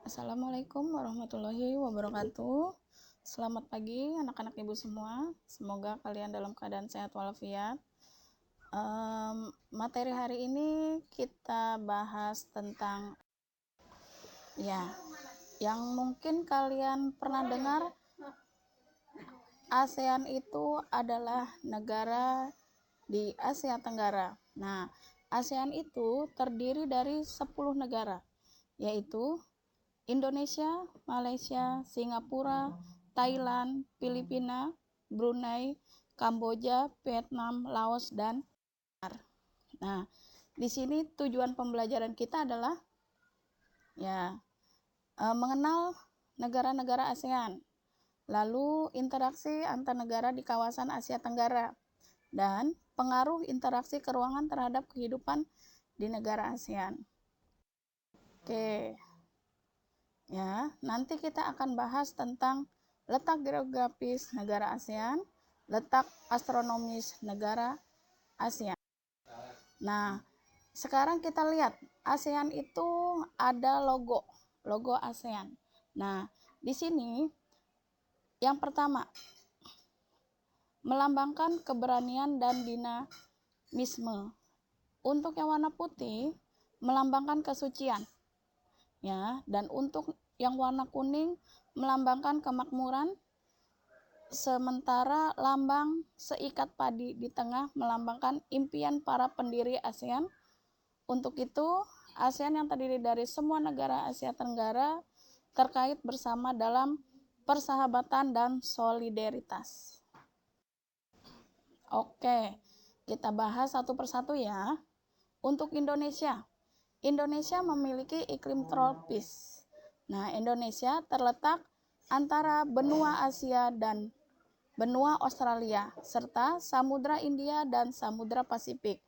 Assalamualaikum warahmatullahi wabarakatuh. Selamat pagi anak-anak ibu semua. Semoga kalian dalam keadaan sehat walafiat. Materi hari ini kita bahas tentang yang mungkin kalian pernah dengar. ASEAN itu adalah negara di Asia Tenggara. Nah, ASEAN itu terdiri dari 10 negara, yaitu Indonesia, Malaysia, Singapura, Thailand, Filipina, Brunei, Kamboja, Vietnam, Laos, dan Myanmar. Nah, di sini tujuan pembelajaran kita adalah mengenal negara-negara ASEAN, lalu interaksi antar negara di kawasan Asia Tenggara, dan pengaruh interaksi keuangan terhadap kehidupan di negara ASEAN. Oke. Nanti kita akan bahas tentang letak geografis negara ASEAN, letak astronomis negara ASEAN. Nah, sekarang kita lihat ASEAN itu ada logo ASEAN. Nah, di sini yang pertama melambangkan keberanian dan dinamisme. Untuk yang warna putih melambangkan kesucian. Dan untuk yang warna kuning melambangkan kemakmuran, sementara lambang seikat padi di tengah melambangkan impian para pendiri ASEAN. Untuk itu, ASEAN yang terdiri dari semua negara Asia Tenggara terkait bersama dalam persahabatan dan solidaritas. Oke, kita bahas satu persatu ya. Untuk Indonesia memiliki iklim tropis. Nah, Indonesia terletak antara benua Asia dan benua Australia, serta Samudra India dan Samudra Pasifik.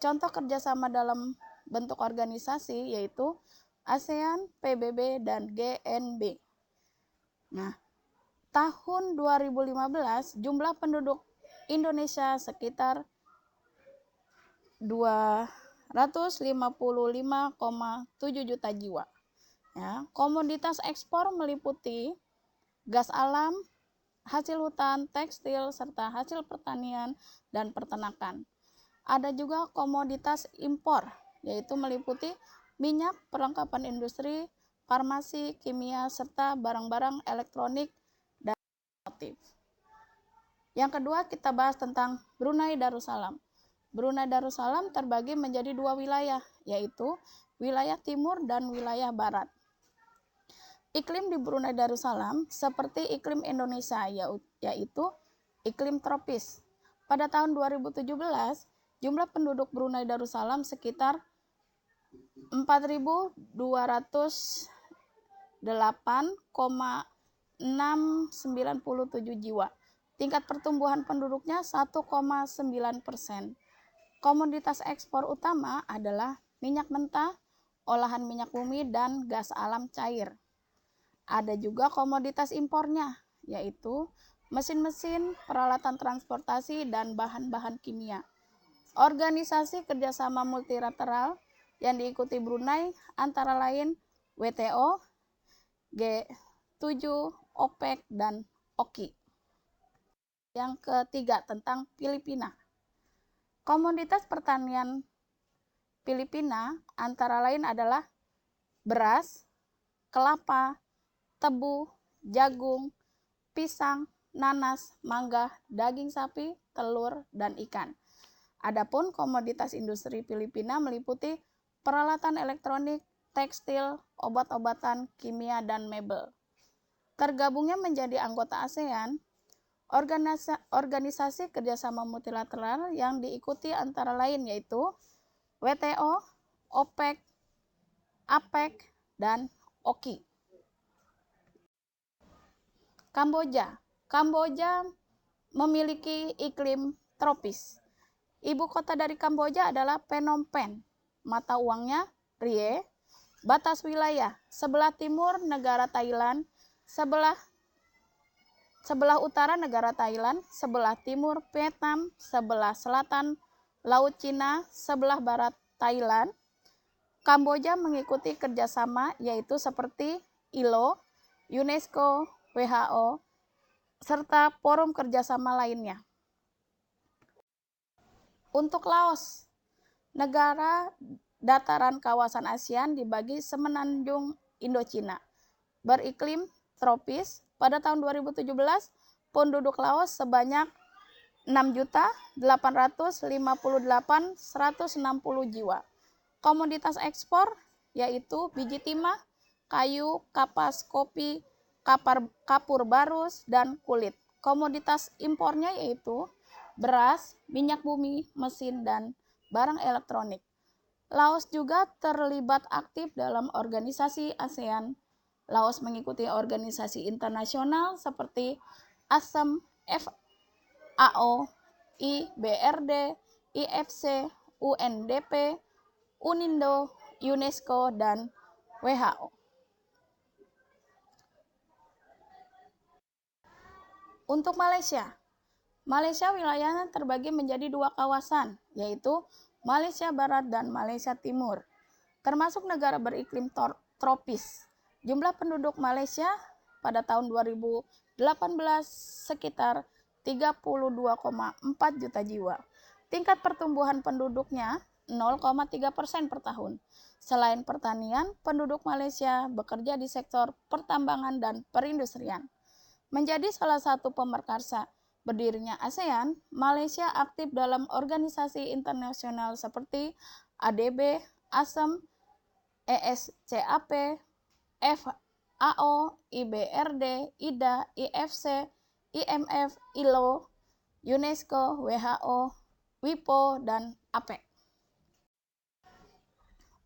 Contoh kerjasama dalam bentuk organisasi yaitu ASEAN, PBB, dan GNB. Nah, tahun 2015 jumlah penduduk Indonesia sekitar 255,7 juta jiwa. Komoditas ekspor meliputi gas alam, hasil hutan, tekstil, serta hasil pertanian dan peternakan. Ada juga komoditas impor, yaitu meliputi minyak, perlengkapan industri, farmasi, kimia, serta barang-barang elektronik dan otomotif. Yang kedua, kita bahas tentang Brunei Darussalam. Brunei Darussalam terbagi menjadi dua wilayah, yaitu wilayah timur dan wilayah barat. Iklim di Brunei Darussalam seperti iklim Indonesia, yaitu iklim tropis. Pada tahun 2017, jumlah penduduk Brunei Darussalam sekitar 4.208,697 jiwa. Tingkat pertumbuhan penduduknya 1,9%. Komoditas ekspor utama adalah minyak mentah, olahan minyak bumi, dan gas alam cair. Ada juga komoditas impornya, yaitu mesin-mesin, peralatan transportasi, dan bahan-bahan kimia. Organisasi kerjasama multilateral yang diikuti Brunei antara lain WTO, G7, OPEC, dan OKI. Yang ketiga, tentang Filipina. Komoditas pertanian Filipina antara lain adalah beras, kelapa, tebu, jagung, pisang, nanas, mangga, daging sapi, telur, dan ikan. Adapun komoditas industri Filipina meliputi peralatan elektronik, tekstil, obat-obatan, kimia, dan mebel. Tergabungnya menjadi anggota ASEAN, organisasi kerjasama multilateral yang diikuti antara lain yaitu WTO, OPEC, APEC, dan OKI. Kamboja memiliki iklim tropis. Ibu kota dari Kamboja adalah Phnom Penh. Mata uangnya Rie. Batas wilayah: sebelah timur negara Thailand, sebelah utara negara Thailand, sebelah timur Vietnam, sebelah selatan Laut Cina, sebelah barat Thailand. Kamboja mengikuti kerjasama yaitu seperti ILO, UNESCO, WHO, serta forum kerjasama lainnya. Untuk Laos, negara dataran kawasan ASEAN dibagi semenanjung Indochina, beriklim tropis. Pada tahun 2017, penduduk Laos sebanyak 6.858.160 jiwa. Komoditas ekspor yaitu biji timah, kayu, kapas, kopi, kapur barus, dan kulit. Komoditas impornya yaitu beras, minyak bumi, mesin, dan barang elektronik. Laos juga terlibat aktif dalam organisasi ASEAN. Laos mengikuti organisasi internasional seperti ASEM, FAO, IBRD, IFC, UNDP, UNINDO, UNESCO, dan WHO. Untuk Malaysia, wilayahnya terbagi menjadi dua kawasan, yaitu Malaysia Barat dan Malaysia Timur, termasuk negara beriklim tropis. Jumlah penduduk Malaysia pada tahun 2018 sekitar 32,4 juta jiwa. Tingkat pertumbuhan penduduknya 0,3% per tahun. Selain pertanian, penduduk Malaysia bekerja di sektor pertambangan dan perindustrian. Menjadi salah satu pemekarsa berdirinya ASEAN, Malaysia aktif dalam organisasi internasional seperti ADB, ASEM, ESCAP, FAO, IBRD, IDA, IFC, IMF, ILO, UNESCO, WHO, WIPO, dan APEC.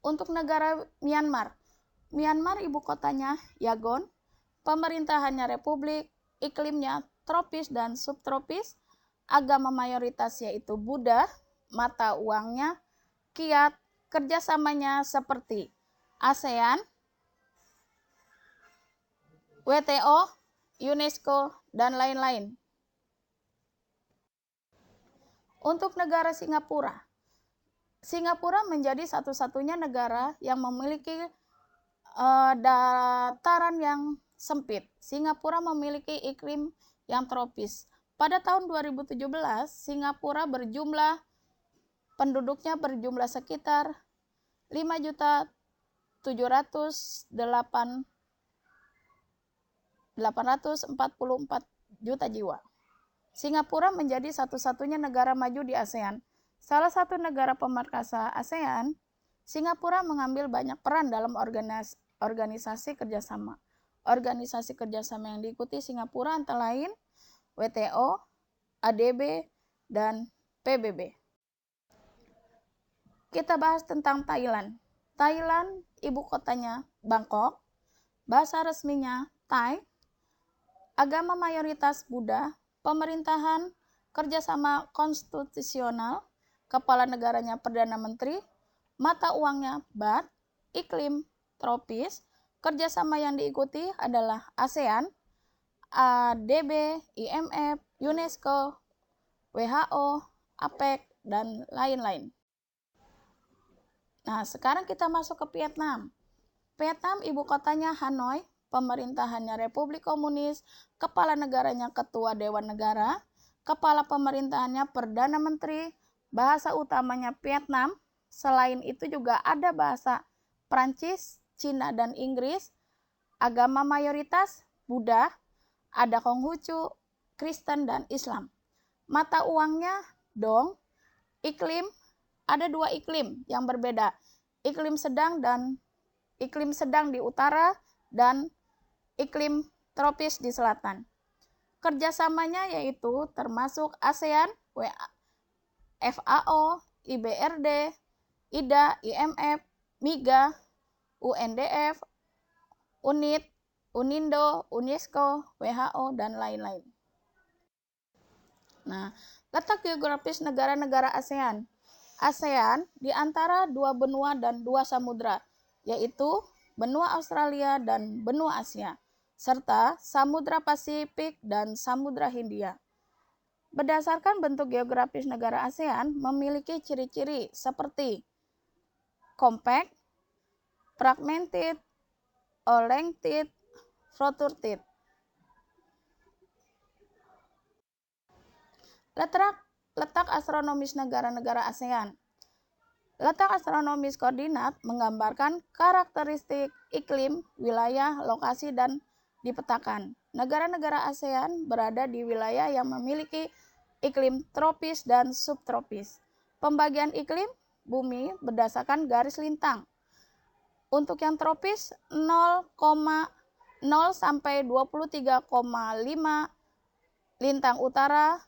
Untuk negara Myanmar, ibu kotanya Yangon, pemerintahannya republik, iklimnya tropis dan subtropis, agama mayoritas yaitu Buddha, mata uangnya kyat, kerjasamanya seperti ASEAN, WTO, UNESCO, dan lain-lain. Untuk negara Singapura, menjadi satu-satunya negara yang memiliki dataran yang sempit. Singapura memiliki iklim yang tropis. Pada tahun 2017, Singapura penduduknya berjumlah sekitar 5.708.844 juta jiwa. Singapura menjadi satu-satunya negara maju di ASEAN. Salah satu negara pemekarsa ASEAN, Singapura mengambil banyak peran dalam organisasi kerjasama. Organisasi kerjasama yang diikuti Singapura antara lain WTO, ADB, dan PBB. Kita bahas tentang Thailand. Thailand, ibu kotanya Bangkok, bahasa resminya Thai, agama mayoritas Buddha, pemerintahan kerjasama konstitusional, kepala negaranya Perdana Menteri, mata uangnya Baht, iklim tropis, kerjasama yang diikuti adalah ASEAN, ADB, IMF, UNESCO, WHO, APEC, dan lain-lain. Nah, sekarang kita masuk ke Vietnam. Vietnam, ibu kotanya Hanoi, pemerintahannya Republik Komunis, kepala negaranya Ketua Dewan Negara, kepala pemerintahannya Perdana Menteri, bahasa utamanya Vietnam. Selain itu juga ada bahasa Prancis, Cina, dan Inggris. Agama mayoritas Buddha, ada Konghucu, Kristen, dan Islam. Mata uangnya Dong. Iklim, ada dua iklim yang berbeda. Iklim sedang di utara dan iklim tropis di selatan. Kerjasamanya yaitu termasuk ASEAN, FAO, IBRD, IDA, IMF, MIGA, UNDF, UNIT, UNINDO, UNESCO, WHO, dan lain-lain. Nah, letak geografis negara-negara ASEAN. ASEAN di antara dua benua dan dua samudra, yaitu benua Australia dan benua Asia, serta Samudra Pasifik dan Samudra Hindia. Berdasarkan bentuk geografis negara ASEAN memiliki ciri-ciri seperti compact, fragmented, all-lengthed, Froturtit. Letak astronomis negara-negara ASEAN. Letak astronomis koordinat menggambarkan karakteristik iklim, wilayah, lokasi, dan dipetakan. Negara-negara ASEAN berada di wilayah yang memiliki iklim tropis dan subtropis. Pembagian iklim bumi berdasarkan garis lintang. Untuk yang tropis 0,0 sampai 23,5 lintang utara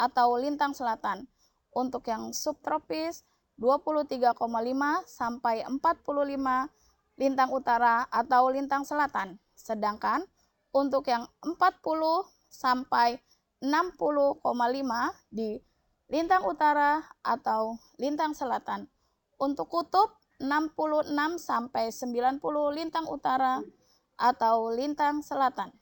atau lintang selatan. Untuk yang subtropis 23,5 sampai 45 lintang utara atau lintang selatan. Sedangkan untuk yang 40 sampai 60,5 di lintang utara atau lintang selatan. Untuk kutub 66 sampai 90 lintang utara atau lintang selatan.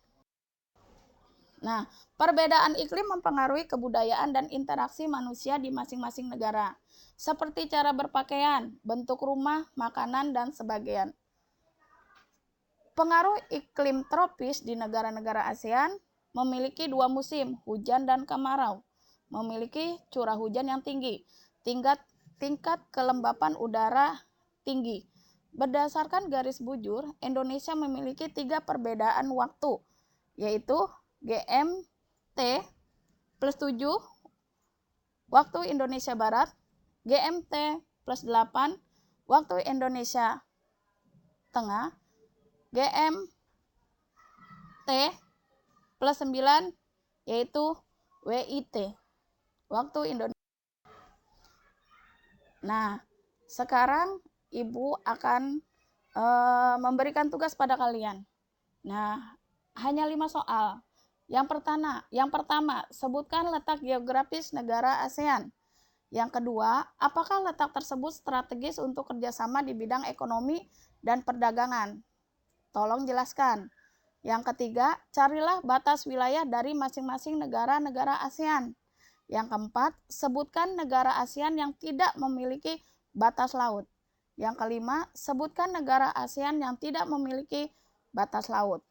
Nah, perbedaan iklim mempengaruhi kebudayaan dan interaksi manusia di masing-masing negara, seperti cara berpakaian, bentuk rumah, makanan, dan sebagainya. Pengaruh iklim tropis di negara-negara ASEAN memiliki dua musim, hujan dan kemarau, memiliki curah hujan yang tinggi, tingkat kelembapan udara tinggi. Berdasarkan garis bujur, Indonesia memiliki 3 perbedaan waktu, yaitu GMT plus 7 waktu Indonesia Barat, GMT plus 8 waktu Indonesia Tengah, GMT plus 9 yaitu WIT waktu Indonesia. Nah, sekarang Ibu akan memberikan tugas pada kalian. Nah, hanya 5 soal. Yang pertama, sebutkan letak geografis negara ASEAN. Yang kedua, apakah letak tersebut strategis untuk kerjasama di bidang ekonomi dan perdagangan? Tolong jelaskan. Yang ketiga, carilah batas wilayah dari masing-masing negara-negara ASEAN. Yang keempat, sebutkan negara ASEAN yang tidak memiliki batas laut. Yang kelima, sebutkan negara ASEAN yang tidak memiliki batas laut.